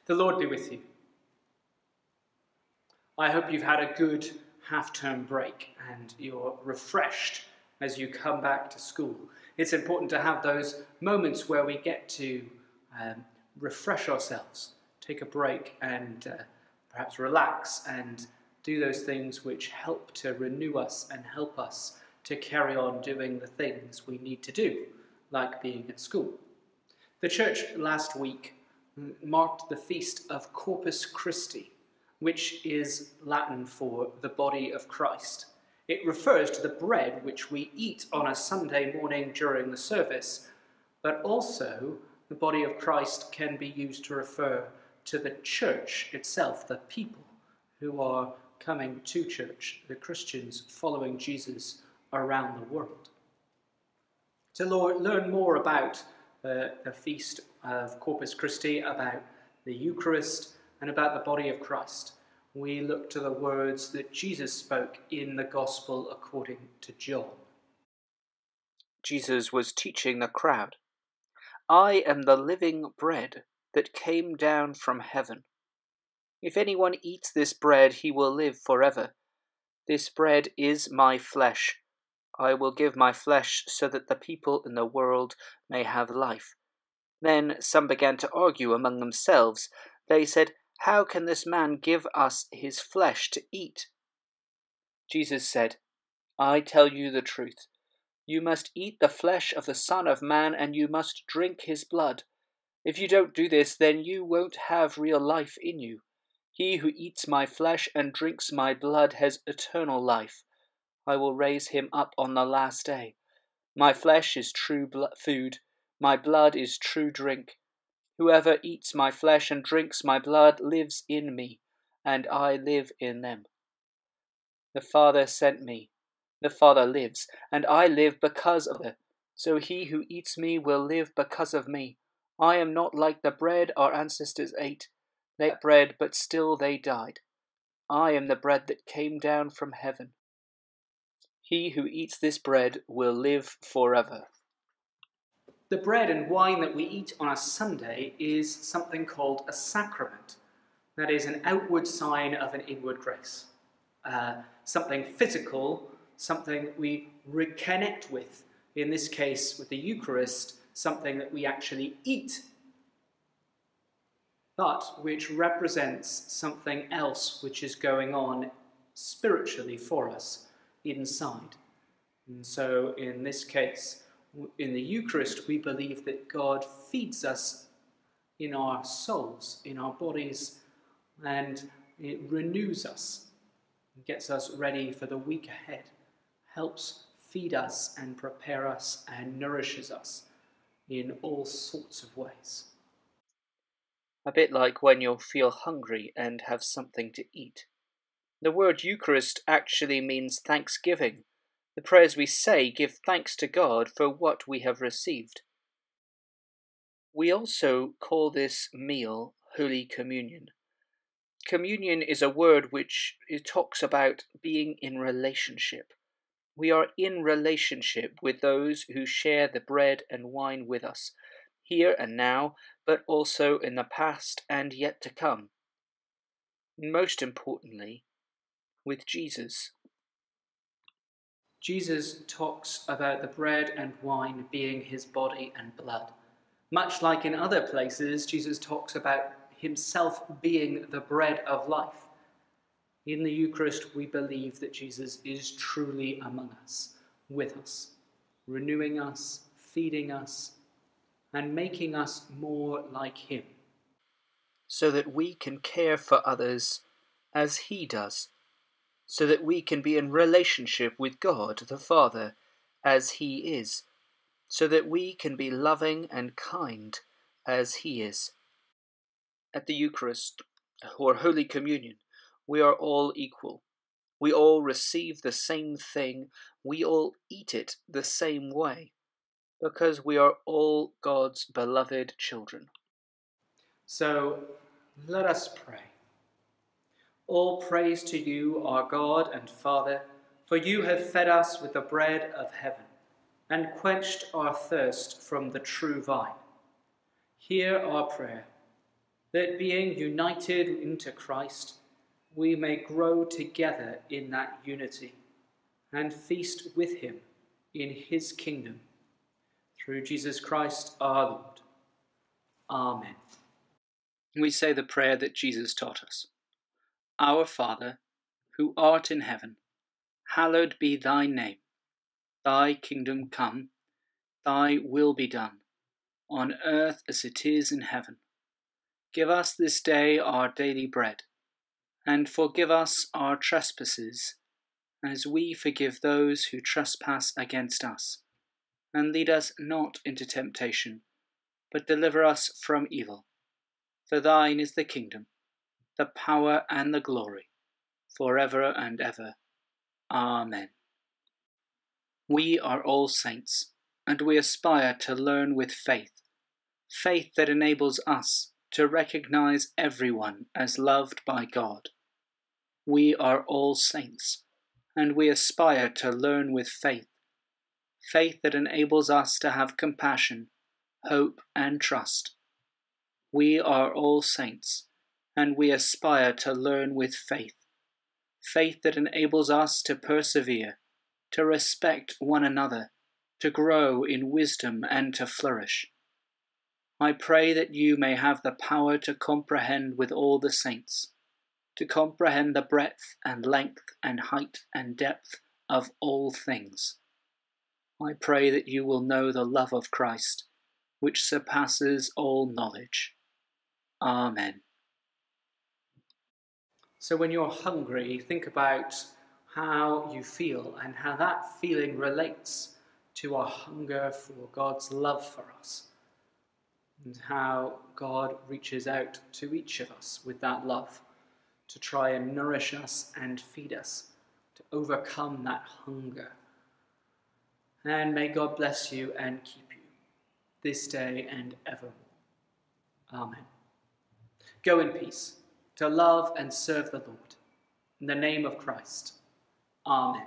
The Lord be with you. I hope you've had a good half-term break and you're refreshed as you come back to school. It's important to have those moments where we get to refresh ourselves, take a break and perhaps relax and do those things which help to renew us and help us to carry on doing the things we need to do, like being at school. The church last week marked the feast of Corpus Christi, which is Latin for the body of Christ. It refers to the bread which we eat on a Sunday morning during the service, but also the body of Christ can be used to refer to the church itself, the people who are coming to church, the Christians following Jesus around the world. To learn more about the feast of Corpus Christi, about the Eucharist, and about the body of Christ, we look to the words that Jesus spoke in the Gospel according to John. Jesus was teaching the crowd, "I am the living bread that came down from heaven. If anyone eats this bread, he will live forever. This bread is my flesh. I will give my flesh so that the people in the world may have life." Then some began to argue among themselves. They said, "How can this man give us his flesh to eat?" Jesus said, "I tell you the truth. You must eat the flesh of the Son of Man and you must drink his blood. If you don't do this, then you won't have real life in you. He who eats my flesh and drinks my blood has eternal life. I will raise him up on the last day. My flesh is true food. My blood is true drink. Whoever eats my flesh and drinks my blood lives in me, and I live in them. The Father sent me. The Father lives, and I live because of it. So he who eats me will live because of me. I am not like the bread our ancestors ate. They ate bread, but still they died. I am the bread that came down from heaven. He who eats this bread will live forever." The bread and wine that we eat on a Sunday is something called a sacrament. That is an outward sign of an inward grace. Something physical, something we reconnect with. In this case, with the Eucharist, something that we actually eat, but which represents something else which is going on spiritually for us inside. And so in this case, in the Eucharist, we believe that God feeds us in our souls, in our bodies, and it renews us, gets us ready for the week ahead, helps feed us and prepare us and nourishes us in all sorts of ways. A bit like when you'll feel hungry and have something to eat. The word Eucharist actually means thanksgiving. The prayers we say give thanks to God for what we have received. We also call this meal Holy Communion. Communion is a word which talks about being in relationship. We are in relationship with those who share the bread and wine with us, here and now, but also in the past and yet to come. Most importantly, with Jesus. Jesus talks about the bread and wine being his body and blood. Much like in other places, Jesus talks about himself being the bread of life. In the Eucharist, we believe that Jesus is truly among us, with us, renewing us, feeding us, and making us more like him. So that we can care for others as he does. So that we can be in relationship with God the Father as he is. So that we can be loving and kind as he is. At the Eucharist, or Holy Communion, we are all equal. We all receive the same thing. We all eat it the same way. Because we are all God's beloved children. So let us pray. All praise to you, our God and Father, for you have fed us with the bread of heaven and quenched our thirst from the true vine. Hear our prayer, that being united into Christ, we may grow together in that unity and feast with him in his kingdom. Through Jesus Christ our Lord. Amen. We say the prayer that Jesus taught us. Our Father, who art in heaven, hallowed be thy name. Thy kingdom come, thy will be done, on earth as it is in heaven. Give us this day our daily bread, and forgive us our trespasses, as we forgive those who trespass against us. And lead us not into temptation, but deliver us from evil. For thine is the kingdom, the power and the glory, forever and ever. Amen. We are all saints, and we aspire to learn with faith that enables us to recognize everyone as loved by God. We are all saints, and we aspire to learn with faith that enables us to have compassion, hope, and trust. We are all saints, and we aspire to learn with faith that enables us to persevere, to respect one another, to grow in wisdom and to flourish. I pray that you may have the power to comprehend with all the saints, to comprehend the breadth and length and height and depth of all things. I pray that you will know the love of Christ, which surpasses all knowledge. Amen. So when you're hungry, think about how you feel and how that feeling relates to our hunger for God's love for us, and how God reaches out to each of us with that love to try and nourish us and feed us, to overcome that hunger. And may God bless you and keep you this day and evermore. Amen. Go in peace to love and serve the Lord. In the name of Christ. Amen.